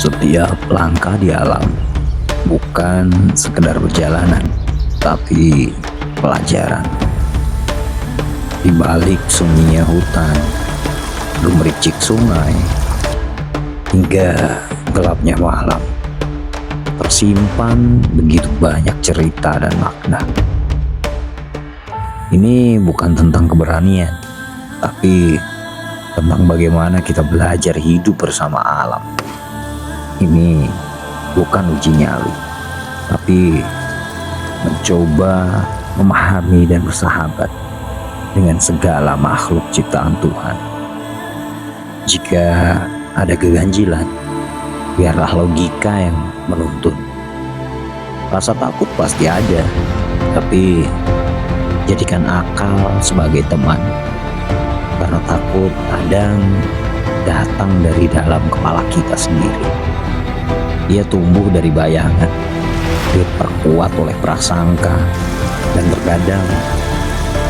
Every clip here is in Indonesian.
Setiap langkah di alam bukan sekedar perjalanan, tapi pelajaran. Di balik sunyinya hutan, gemericik sungai, hingga gelapnya malam, tersimpan begitu banyak cerita dan makna. Ini bukan tentang keberanian, tapi tentang bagaimana kita belajar hidup bersama alam. Ini bukan uji nyali, tapi mencoba memahami dan bersahabat dengan segala makhluk ciptaan Tuhan. Jika ada keganjilan, biarlah logika yang menuntun. Rasa takut pasti ada, tapi jadikan akal sebagai teman. Karena takut kadang datang dari dalam kepala kita sendiri. Dia tumbuh dari bayangan, diperkuat oleh prasangka, dan terkadang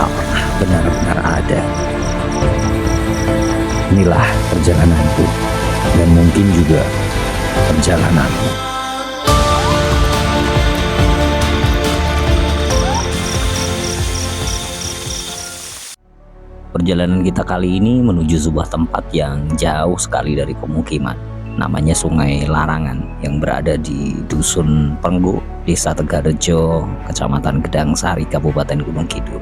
tak pernah benar-benar ada. Inilah perjalananku, dan mungkin juga perjalananmu. Perjalanan kita kali ini menuju sebuah tempat yang jauh sekali dari pemukiman. Namanya Sungai Larangan yang berada di Dusun Penggo, Desa Tegarejo, Kecamatan Gedang Sari, Kabupaten Gunung Kidul.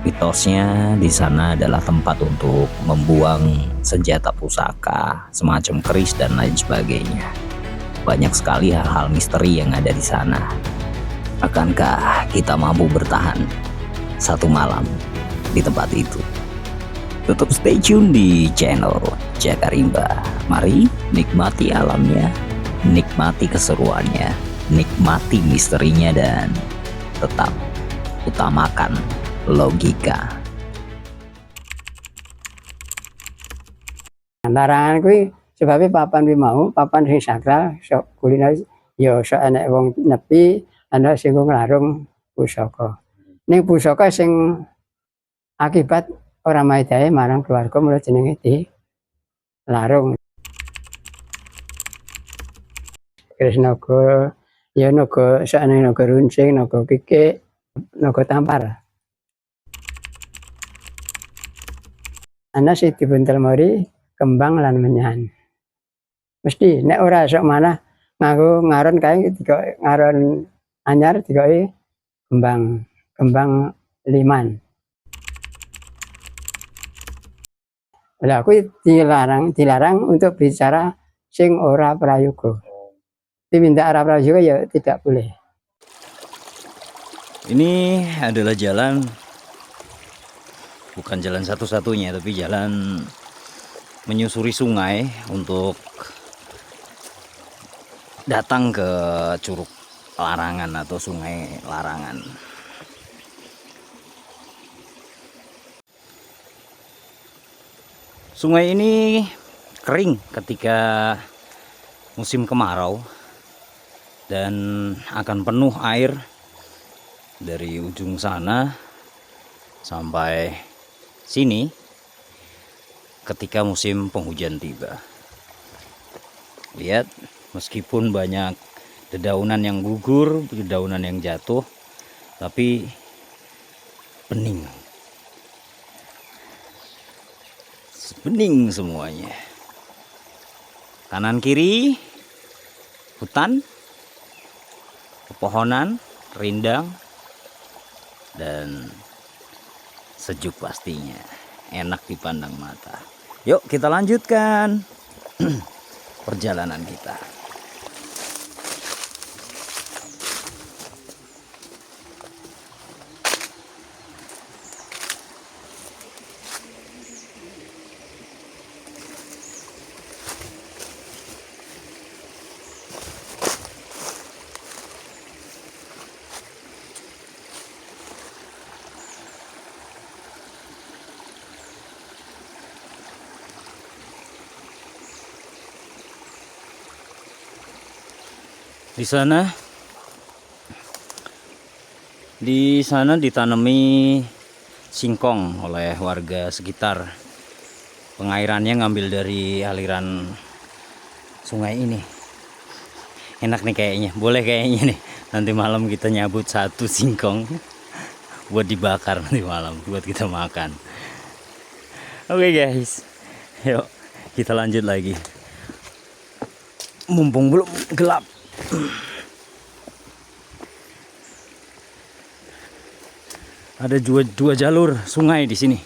Mitosnya di sana adalah tempat untuk membuang senjata pusaka, semacam keris dan lain sebagainya. Banyak sekali hal-hal misteri yang ada di sana. Akankah kita mampu bertahan satu malam di tempat itu? Tetap stay tune di channel Jakarimba. Mari nikmati alamnya, nikmati keseruannya, nikmati misterinya, dan tetap utamakan logika. Larangan kuwi sebabnya papan kuwi mau, papan sing sakral, sok kuliner ya sok enek wong nepi, ana sing nglarung pusaka. Ning pusaka sing akibat ora maedahe marang keluarga mulai jenenge di larung. Krisnaga ya naga sakjane naga runcing, naga kikik, naga tampar. Ana sing dibuntel mori kembang lan menyan. Mesti nek ora sok manah nganggo ngaron kae dikoki ngaron anyar dikoki kembang liman. Lah kuwi dilarang untuk bicara sing ora prayoga. Diminta ora prayoga ya tidak boleh. Ini adalah jalan, bukan jalan satu-satunya, tapi jalan menyusuri sungai untuk datang ke Curug Larangan atau Sungai Larangan. Sungai ini kering ketika musim kemarau dan akan penuh air dari ujung sana sampai sini ketika musim penghujan tiba. Lihat, meskipun banyak dedaunan yang gugur, dedaunan yang jatuh, tapi bening. Bening semuanya. Kanan kiri hutan, pepohonan, rindang, dan sejuk pastinya. Enak dipandang mata. Yuk kita lanjutkan perjalanan kita. Di sana ditanami singkong oleh warga sekitar. Pengairannya ngambil dari aliran sungai ini. Enak nih kayaknya, boleh kayaknya nih. Nanti malam kita nyabut 1 singkong buat dibakar nanti malam, buat kita makan. Oke guys, yuk kita lanjut lagi. Mumpung belum gelap. Ada dua jalur sungai di sini.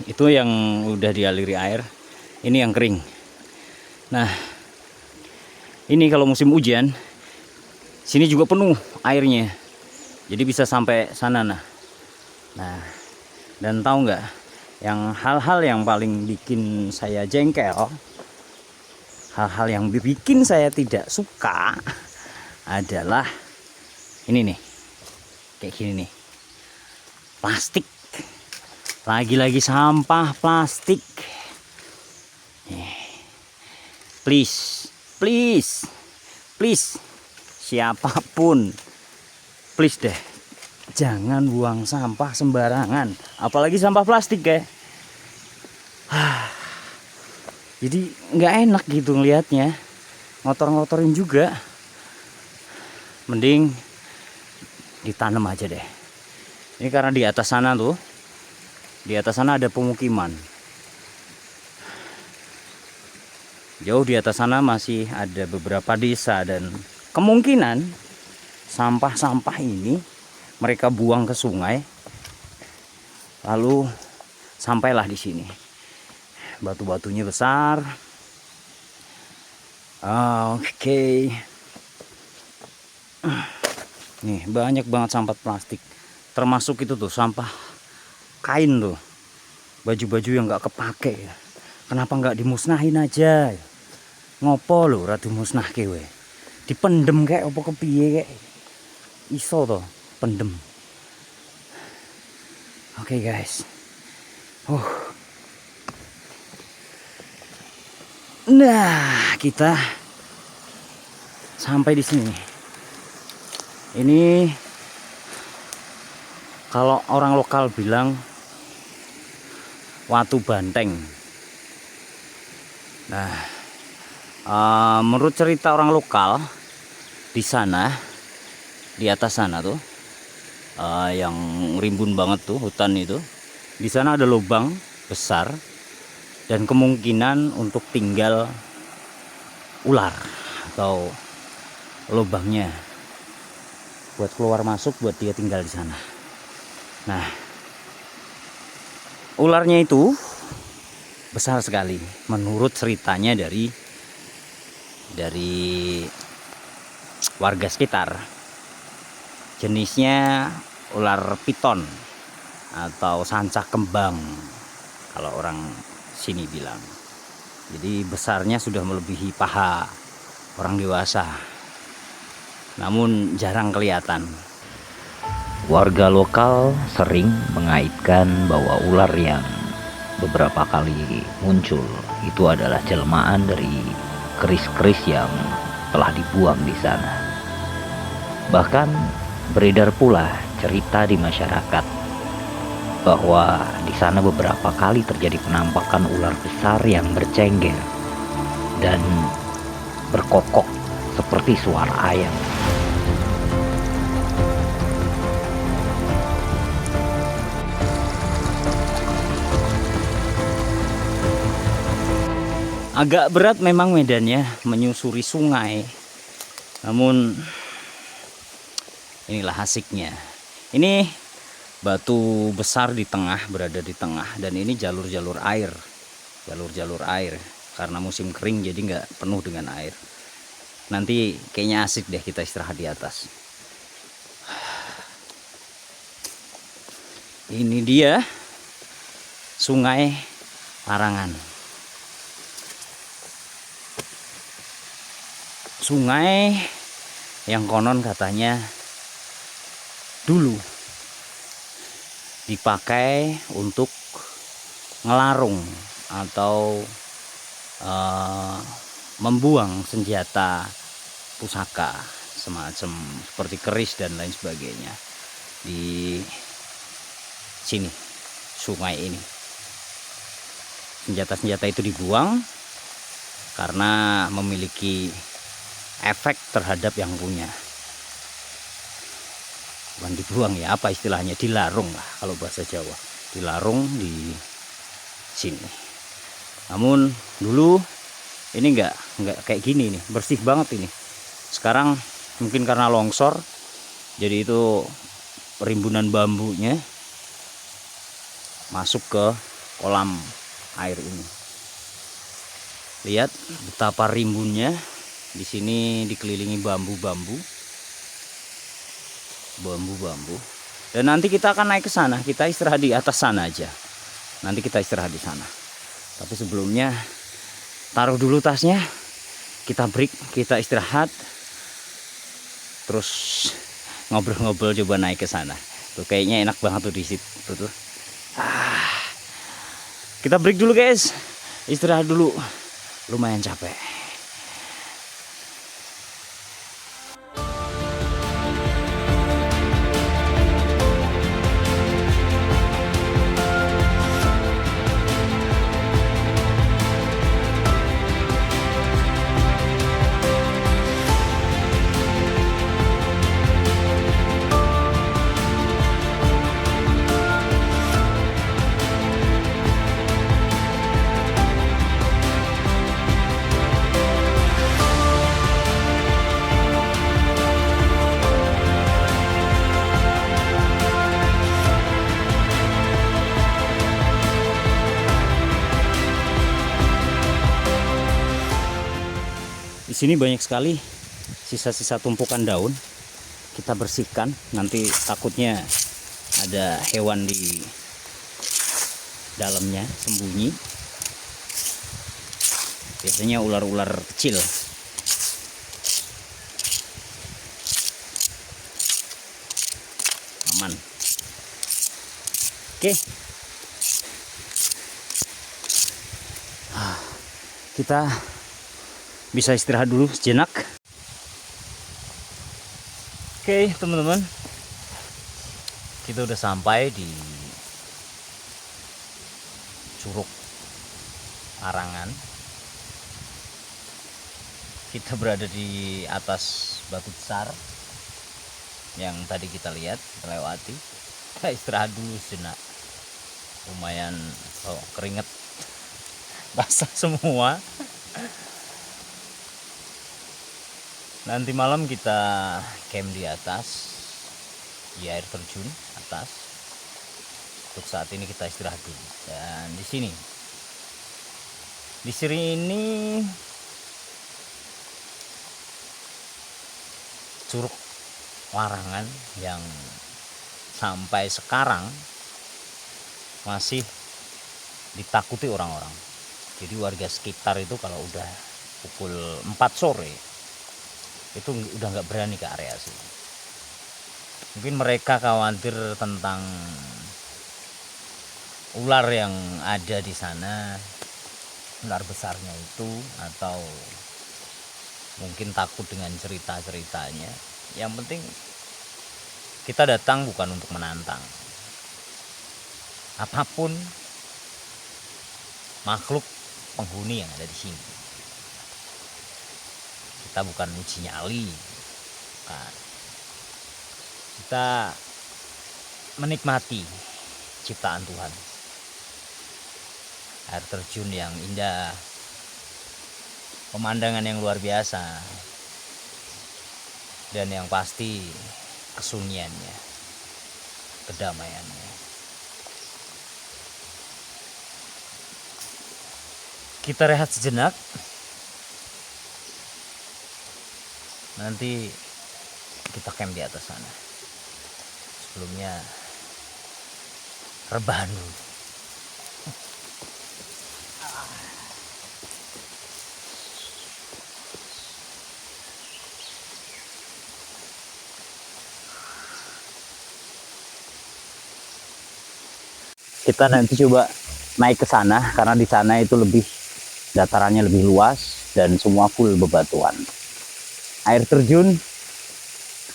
Itu yang udah dialiri air, ini yang kering. Nah, ini kalau musim hujan, sini juga penuh airnya. Jadi bisa sampai sana nah. Nah, dan tahu nggak, yang hal-hal yang paling bikin saya jengkel, hal-hal yang bikin saya tidak suka adalah ini nih, kayak gini nih. Plastik, lagi-lagi sampah plastik. Please, please, please, siapapun, please deh, jangan buang sampah sembarangan, apalagi sampah plastik kayak. Jadi nggak enak gitu ngelihatnya, ngotor-ngotorin juga. Mending ditanam aja deh. Ini karena di atas sana tuh, di atas sana ada pemukiman. Jauh di atas sana masih ada beberapa desa, dan kemungkinan sampah-sampah ini mereka buang ke sungai, lalu sampailah di sini. Batu-batunya besar. Oke. Nih banyak banget sampah plastik. Termasuk itu tuh sampah kain tuh, baju-baju yang nggak kepake. Kenapa nggak dimusnahin aja? Ngopo lho ora dimusnahke we? Dipendem kayak apa kepiye kayak? Iso toh pendem. Oke guys. Nah, kita sampai di sini. Ini kalau orang lokal bilang Watu Banteng. Nah, menurut cerita orang lokal di sana, di atas sana tuh, yang rimbun banget tuh hutan itu, di sana ada lubang besar dan kemungkinan untuk tinggal ular atau lubangnya buat keluar masuk, buat dia tinggal di sana. Nah, ularnya itu besar sekali menurut ceritanya dari warga sekitar. Jenisnya ular piton atau sancak kembang kalau orang sini bilang. Jadi besarnya sudah melebihi paha orang dewasa, namun jarang kelihatan. Warga lokal sering mengaitkan bahwa ular yang beberapa kali muncul itu adalah jelmaan dari keris-keris yang telah dibuang di sana. Bahkan beredar pula cerita di masyarakat bahwa di sana beberapa kali terjadi penampakan ular besar yang bercengger dan berkokok seperti suara ayam. Agak berat memang medannya menyusuri sungai, namun inilah asiknya. Ini batu besar di tengah, berada di tengah, dan ini jalur-jalur air, karena musim kering jadi nggak penuh dengan air. Nanti kayaknya asik deh kita istirahat di atas. Ini dia Sungai Larangan. Sungai yang konon katanya dulu dipakai untuk ngelarung atau membuang senjata pusaka semacam seperti keris dan lain sebagainya di sini, sungai ini. Senjata-senjata itu dibuang karena memiliki efek terhadap yang punya. Bukan dibuang ya, apa istilahnya, dilarung lah kalau bahasa Jawa, dilarung di sini. Namun dulu ini enggak kayak gini nih, bersih banget ini. Sekarang mungkin karena longsor, jadi itu rimbunan bambunya masuk ke kolam air ini. Lihat betapa rimbunnya. Di sini dikelilingi bambu-bambu. Dan nanti kita akan naik ke sana. Kita istirahat di atas sana aja. Nanti kita istirahat di sana. Tapi sebelumnya taruh dulu tasnya. Kita break, kita istirahat. Terus ngobrol-ngobrol, coba naik ke sana. Tuh kayaknya enak banget tuh di situ tuh. Kita break dulu guys. Istirahat dulu. Lumayan capek. Di sini banyak sekali sisa-sisa tumpukan daun. Kita bersihkan, nanti takutnya ada hewan di dalamnya sembunyi. Biasanya ular-ular kecil. Aman. Oke. Kita bisa istirahat dulu sejenak. Oke teman-teman, kita udah sampai di Curug Larangan. Kita berada di atas batu besar yang tadi kita lihat, kita lewati. Kita istirahat dulu sejenak. Lumayan keringet basah semua. Nanti malam kita camp di atas, di air terjun atas. Untuk saat ini kita istirahat dulu. Dan di sini Curug Larangan yang sampai sekarang masih ditakuti orang-orang. Jadi warga sekitar itu kalau udah pukul 4 sore itu udah nggak berani ke area sini. Mungkin mereka khawatir tentang ular yang ada di sana, ular besarnya itu, atau mungkin takut dengan cerita-ceritanya. Yang penting kita datang bukan untuk menantang apapun makhluk penghuni yang ada di sini. Kita bukan uji nyali, bukan. Kita menikmati ciptaan Tuhan. Air terjun yang indah, pemandangan yang luar biasa, dan yang pasti kesunyiannya, kedamaiannya. Kita rehat sejenak. Nanti kita camp di atas sana. Sebelumnya rebahan dulu. Kita nanti coba naik ke sana karena di sana itu datarannya lebih luas dan semua full bebatuan. Air terjun,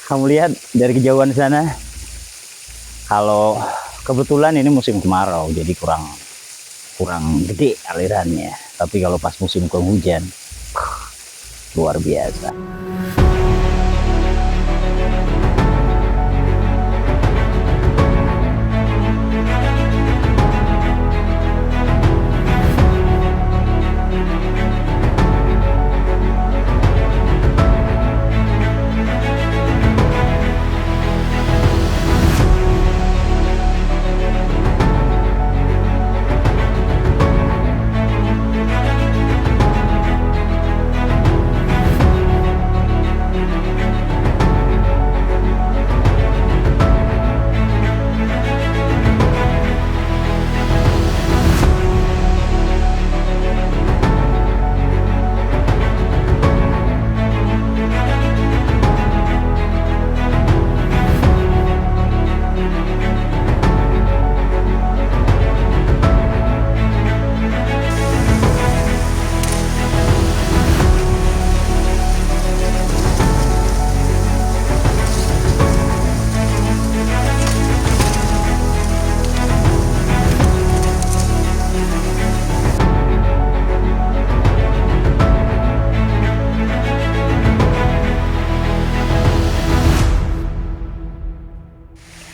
kamu lihat dari kejauhan sana. Kalau kebetulan ini musim kemarau, jadi kurang gede alirannya. Tapi kalau pas musim penghujan, luar biasa.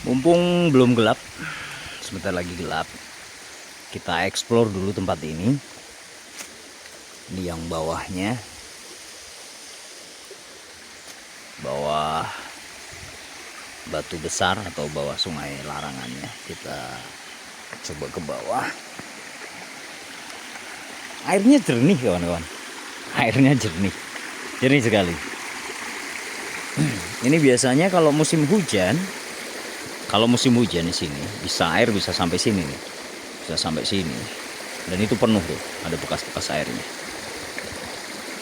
Mumpung belum gelap, sebentar lagi gelap, kita explore dulu tempat ini. Ini yang bawahnya, bawah batu besar atau bawah sungai larangannya. Kita coba ke bawah. Airnya jernih kawan-kawan, airnya jernih sekali. Ini biasanya kalau musim hujan di sini air bisa sampai sini nih, dan itu penuh tuh, ada bekas-bekas airnya.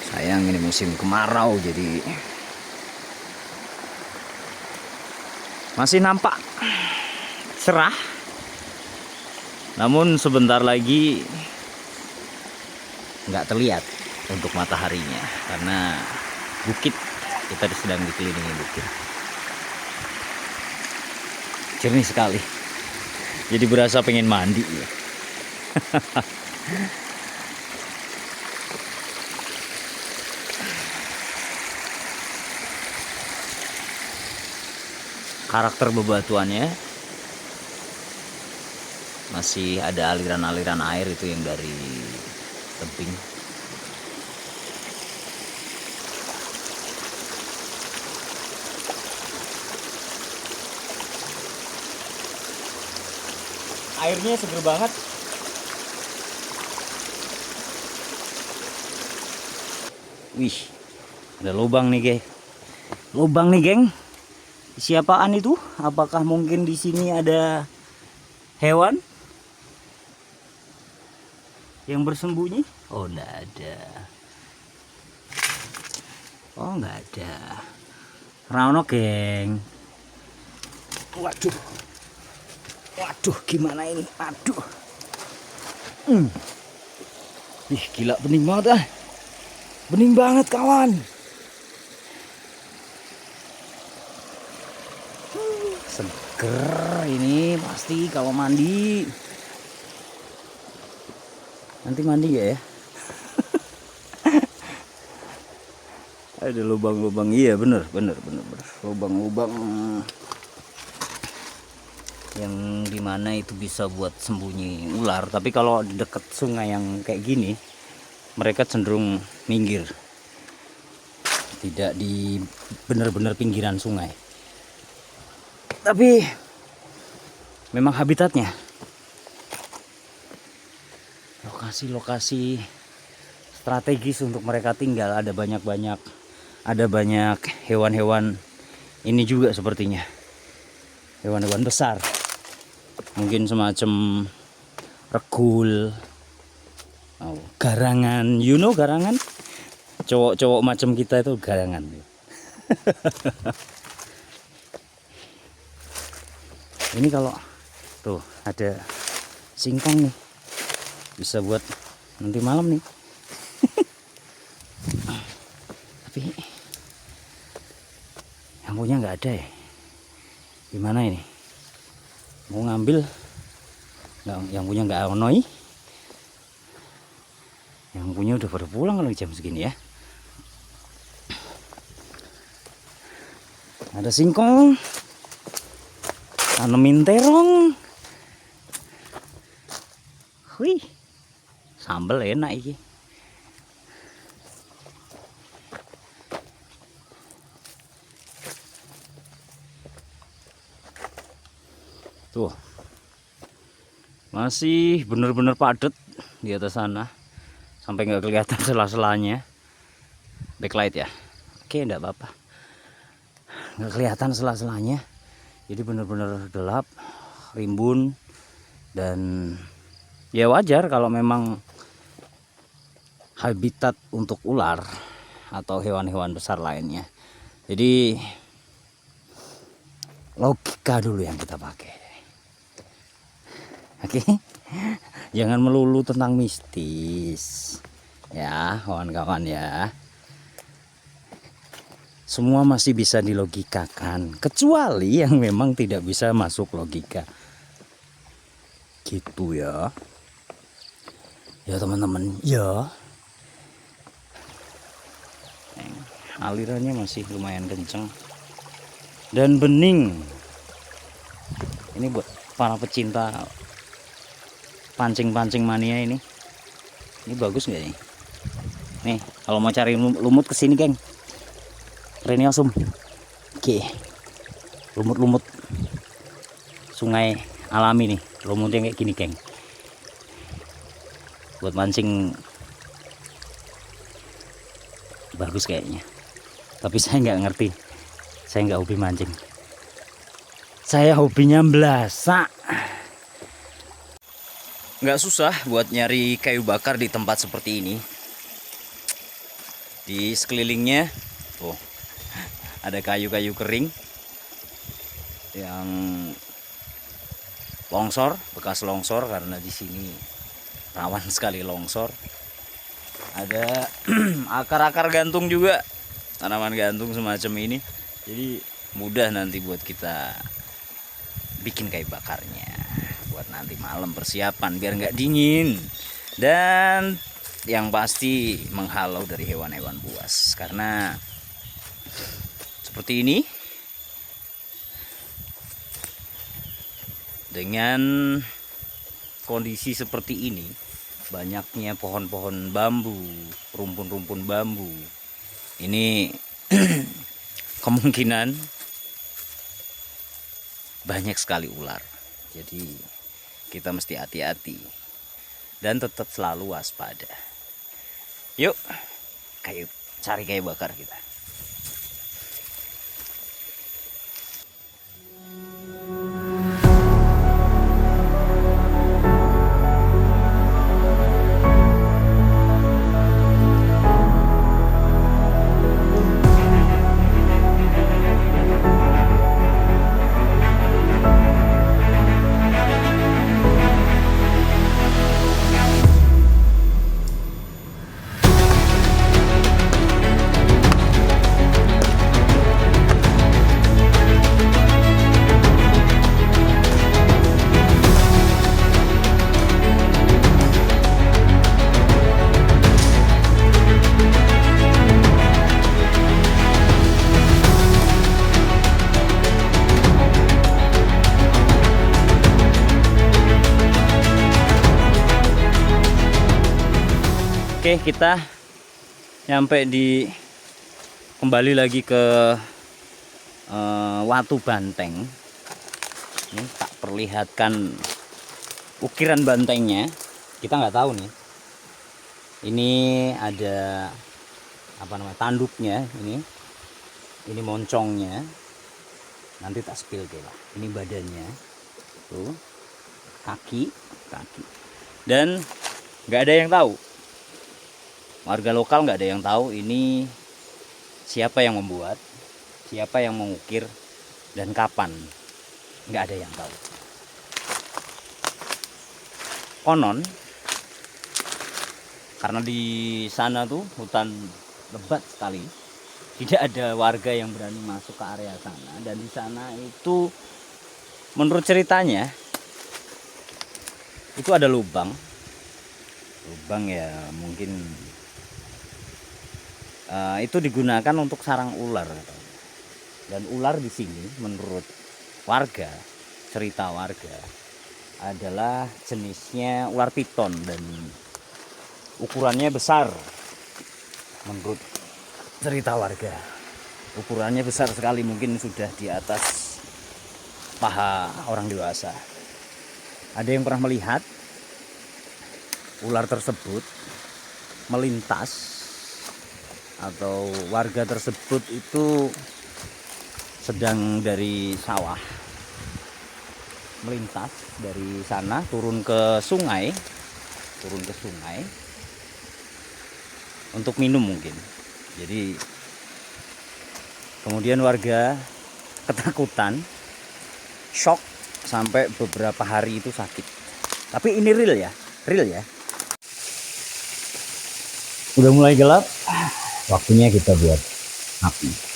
Sayang ini musim kemarau, jadi masih nampak cerah, namun sebentar lagi nggak terlihat untuk mataharinya karena bukit, kita sedang dikelilingi bukit. Jernih sekali, jadi berasa pengen mandi ya. Karakter bebatuannya masih ada aliran-aliran air itu yang dari tebing. Airnya seger banget. Wih, ada lubang nih, geng. Siapaan itu? Apakah mungkin di sini ada hewan yang bersembunyi? Oh, enggak ada. Rano, geng. Waduh, gimana ini? Aduh. Ih, gila, bening banget ah. Bening banget, kawan. Seger ini pasti kalau mandi. Nanti mandi gak ya? Ada lubang-lubang, iya bener. Lubang-lubang yang dimana itu bisa buat sembunyi ular. Tapi kalau di dekat sungai yang kayak gini, mereka cenderung minggir, tidak di benar-benar pinggiran sungai. Tapi memang habitatnya, lokasi strategis untuk mereka tinggal. Ada banyak hewan-hewan ini juga, sepertinya hewan-hewan besar. Mungkin semacam regul, garangan, garangan. Cowok-cowok macam kita itu garangan. Ini kalau tuh ada singkong nih, bisa buat nanti malam nih. Tapi yang punya nggak ada ya. Gimana ini? Mau ngambil, yang punya nggak onoi. Yang punya udah pada pulang kalau jam segini ya. Ada singkong, tanemin terong. Wih, sambel enak iki. Tuh, masih bener-bener padat di atas sana, sampai nggak kelihatan sela-selanya. Backlight ya, oke, enggak apa-apa, nggak kelihatan sela-selanya. Jadi bener-bener gelap, rimbun, dan ya wajar kalau memang habitat untuk ular atau hewan-hewan besar lainnya. Jadi logika dulu yang kita pakai. Oke, jangan melulu tentang mistis ya kawan-kawan ya. Semua masih bisa dilogikakan, kecuali yang memang tidak bisa masuk logika. Gitu ya. Ya teman-teman, ya. Alirannya masih lumayan kenceng dan bening. Ini buat para pecinta pancing-pancing mania ini bagus nggak nih? Nih, kalau mau cari lumut kesini, geng. Reniosum. Oke. Lumut-lumut sungai alami nih, lumutnya kayak gini, geng. Buat mancing bagus kayaknya. Tapi saya nggak ngerti. Saya nggak hobi mancing. Saya hobinya belasak. Nggak susah buat nyari kayu bakar di tempat seperti ini. Di sekelilingnya tuh ada kayu-kayu kering yang longsor, bekas longsor, karena di sini rawan sekali longsor. Ada akar-akar gantung juga, tanaman gantung semacam ini. Jadi mudah nanti buat kita bikin kayu bakarnya. Nanti malam persiapan biar nggak dingin, dan yang pasti menghalau dari hewan-hewan buas. Karena seperti ini, dengan kondisi seperti ini, banyaknya pohon-pohon bambu, rumpun-rumpun bambu, ini kemungkinan banyak sekali ular. Jadi kita mesti hati-hati dan tetap selalu waspada. Yuk, cari kayu bakar kita. Oke, kita nyampe kembali lagi ke Watu Banteng. Ini tak perlihatkan ukiran bantengnya. Kita nggak tahu nih. Ini ada apa namanya, tanduknya ini moncongnya. Nanti tak spill lah. Ini badannya, tuh kaki, dan nggak ada yang tahu. Warga lokal nggak ada yang tahu ini siapa yang membuat, siapa yang mengukir, dan kapan. Nggak ada yang tahu. Konon karena di sana tuh hutan lebat sekali, tidak ada warga yang berani masuk ke area sana. Dan di sana itu menurut ceritanya itu ada lubang ya, mungkin itu digunakan untuk sarang ular. Dan ular di sini menurut warga, cerita warga, adalah jenisnya ular piton dan ukurannya besar. Menurut cerita warga, ukurannya besar sekali, mungkin sudah di atas paha orang dewasa. Ada yang pernah melihat ular tersebut melintas, atau warga tersebut itu sedang dari sawah melintas dari sana turun ke sungai untuk minum mungkin. Jadi kemudian warga ketakutan, shock, sampai beberapa hari itu sakit. Tapi ini real ya. Udah mulai gelap, waktunya kita buat api.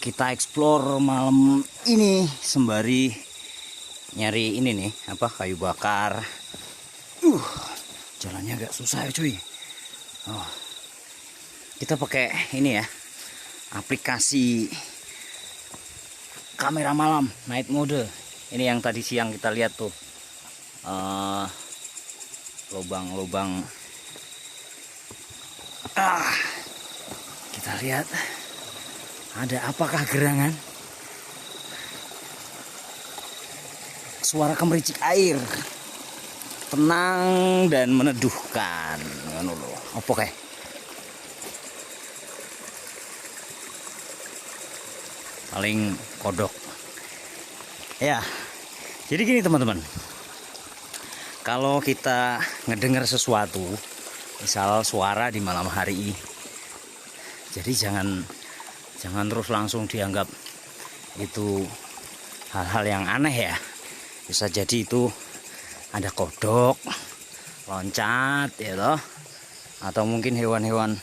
Kita explore malam ini sembari nyari ini nih, kayu bakar. Jalannya agak susah ya cuy. Kita pakai ini ya, aplikasi kamera malam night mode. Ini yang tadi siang kita lihat tuh, lubang-lubang. Kita lihat ada apakah gerangan? Suara kemericik air, tenang dan meneduhkan. Apa kayak? Paling kodok. Ya, jadi gini teman-teman. Kalau kita ngedengar sesuatu, misal suara di malam hari, jadi jangan terus langsung dianggap itu hal-hal yang aneh ya. Bisa jadi itu ada kodok loncat ya toh, atau mungkin hewan-hewan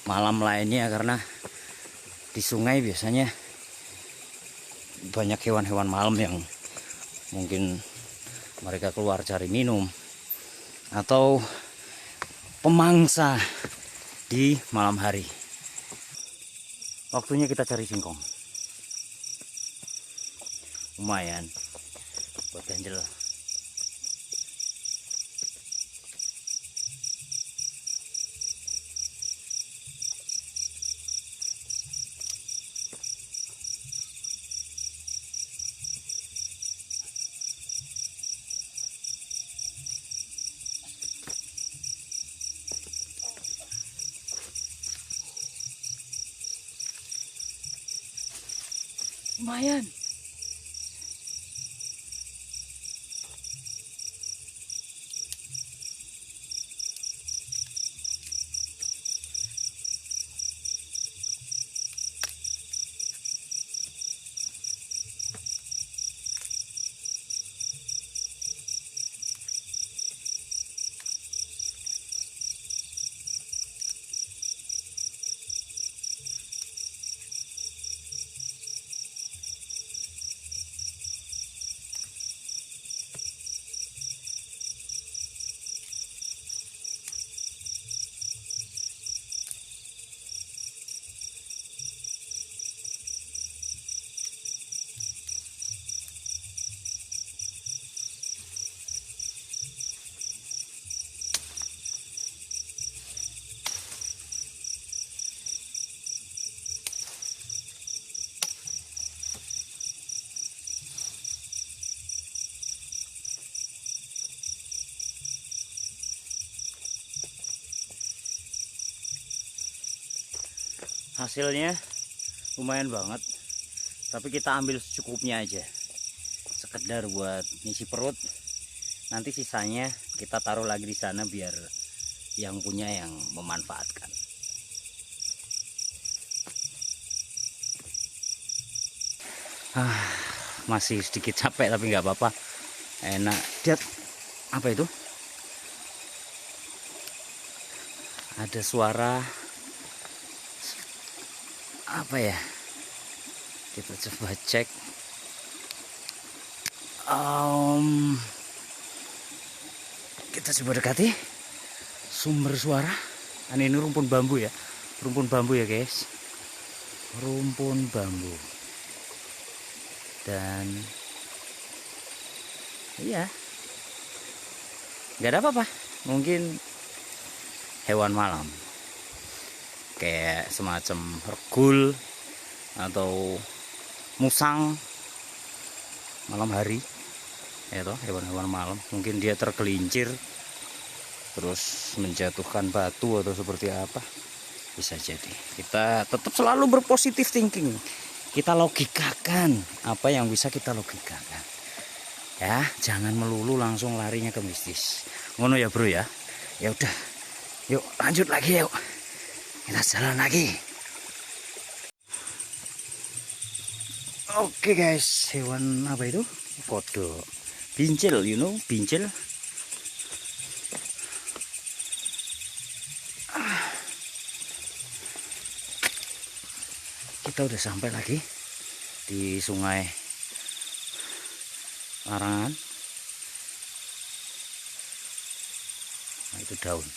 malam lainnya, karena di sungai biasanya banyak hewan-hewan malam yang mungkin mereka keluar cari minum atau pemangsa di malam hari. Waktunya kita cari singkong. Lumayan buat ganjel. Lumayan. Hasilnya lumayan banget, tapi kita ambil secukupnya aja. sekedar buat ngisi perut. Nanti sisanya kita taruh lagi di sana biar yang punya yang memanfaatkan. Masih sedikit capek tapi nggak apa-apa. Enak. Lihat apa itu? Ada suara apa ya? Kita coba cek. Kita coba dekati sumber suara. Ini rumpun bambu ya. Rumpun bambu ya guys. Rumpun bambu. Dan iya, nggak ada apa-apa. Mungkin hewan malam kayak semacam regul atau musang malam hari ya toh, hewan-hewan malam. Mungkin dia tergelincir terus menjatuhkan batu atau seperti apa, bisa jadi. Kita tetap selalu berpositif thinking, kita logikakan apa yang bisa kita logikakan ya, jangan melulu langsung larinya ke mistis. Ngono ya bro ya. Ya udah, yuk lanjut lagi, yuk kita jalan lagi. Oke guys, hewan apa itu? Kodok, bincil, you know, bincil. Kita udah sampai lagi di Sungai Larangan. Nah, itu daun.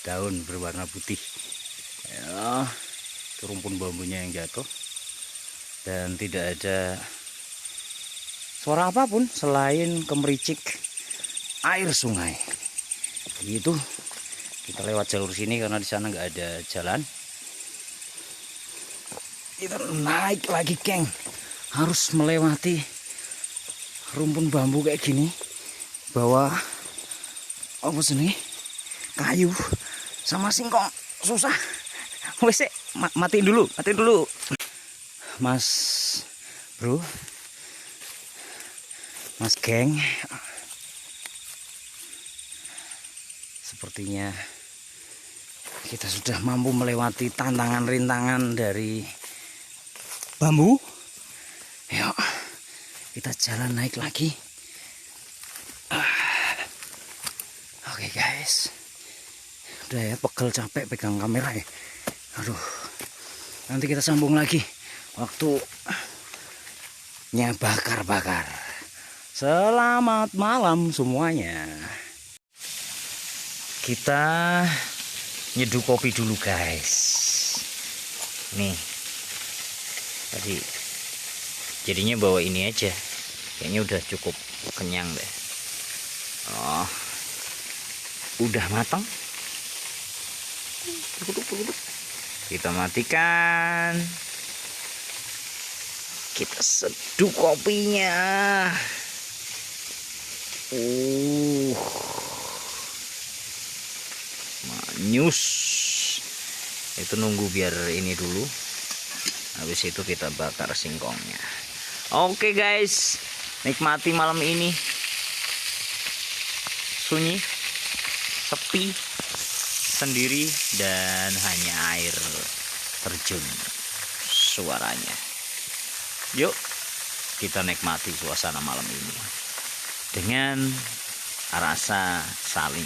Daun berwarna putih ya, itu rumpun bambunya yang jatuh. Dan tidak ada suara apapun selain kemericik air sungai. Begitu. Kita lewat jalur sini karena di sana nggak ada jalan. Kita naik lagi geng, harus melewati rumpun bambu kayak gini, bawa apa sini, kayu sama singkong, susah. Wes matiin dulu mas bro, mas geng. Sepertinya kita sudah mampu melewati tantangan rintangan dari bambu. Yuk kita jalan naik lagi. Oke guys, udah ya, pegel capek pegang kamera ya. Aduh, nanti kita sambung lagi waktunya bakar-bakar. Selamat malam semuanya. Kita nyeduh kopi dulu guys. Nih tadi jadinya bawa ini aja, kayaknya udah cukup kenyang deh. Oh, udah matang. Kita matikan, kita seduh kopinya. Manyus. Itu nunggu biar ini dulu, habis itu kita bakar singkongnya. Oke guys, nikmati malam ini. Sunyi, sepi, sendiri, dan hanya air terjun suaranya. Yuk kita nikmati suasana malam ini dengan rasa saling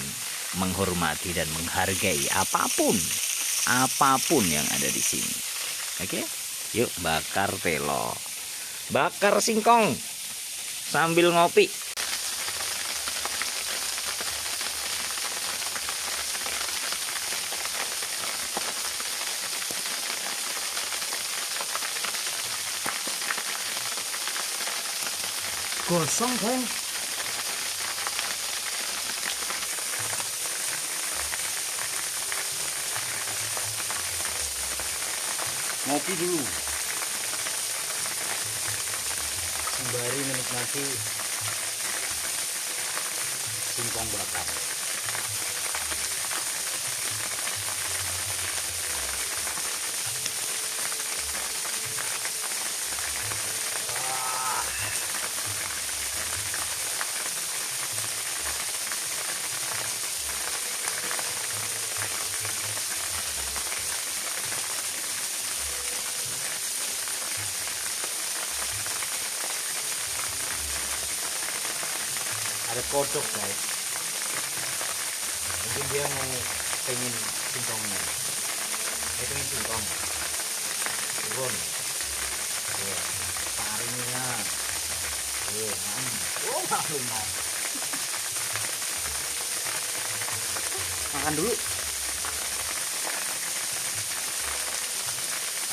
menghormati dan menghargai apapun yang ada di sini. Oke, yuk bakar telo, bakar singkong sambil ngopi. Gosong kan? Ngopi dulu sembari menikmati singkong bakar. kodok guys. Mungkin dia mau pengen singkongnya. Dia pengen singkong. Turun. Tuh, taringnya. Tuh, oh maklum mau. Makan dulu.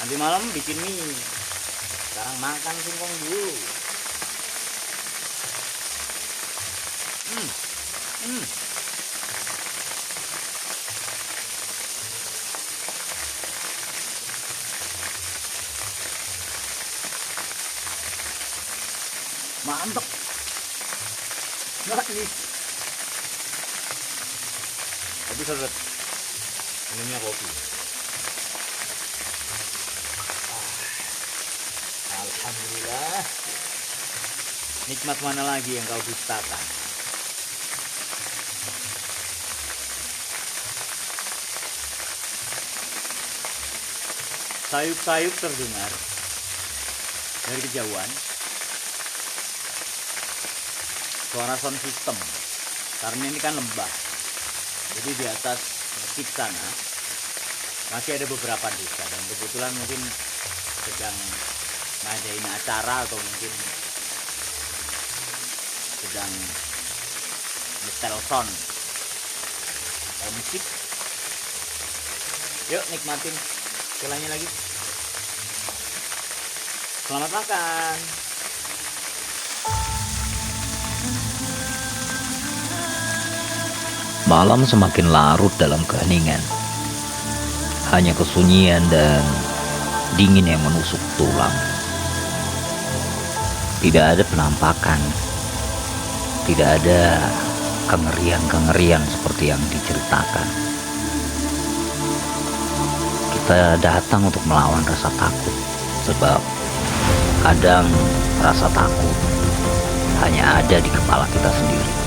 Nanti malam bikin mie. Sekarang makan singkong dulu. Mantap. Manis. Tapi seret. Minumnya kopi. Alhamdulillah. Nikmat mana lagi yang kau dustakan? Sayup-sayup terdengar dari kejauhan. Suara sound system. Karena ini kan lembah. Jadi di atas masjid sana masih ada beberapa desa dan kebetulan mungkin sedang ngadain acara atau mungkin sedang nyetel sound musik. Yuk nikmatin kelanya lagi. Selamat makan. Malam semakin larut dalam keheningan. Hanya kesunyian dan dingin yang menusuk tulang. Tidak ada penampakan. Tidak ada kengerian-kengerian seperti yang diceritakan. Kita datang untuk melawan rasa takut. Sebab kadang rasa takut hanya ada di kepala kita sendiri.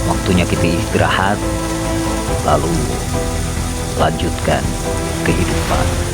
Waktunya kita istirahat, lalu lanjutkan kehidupan.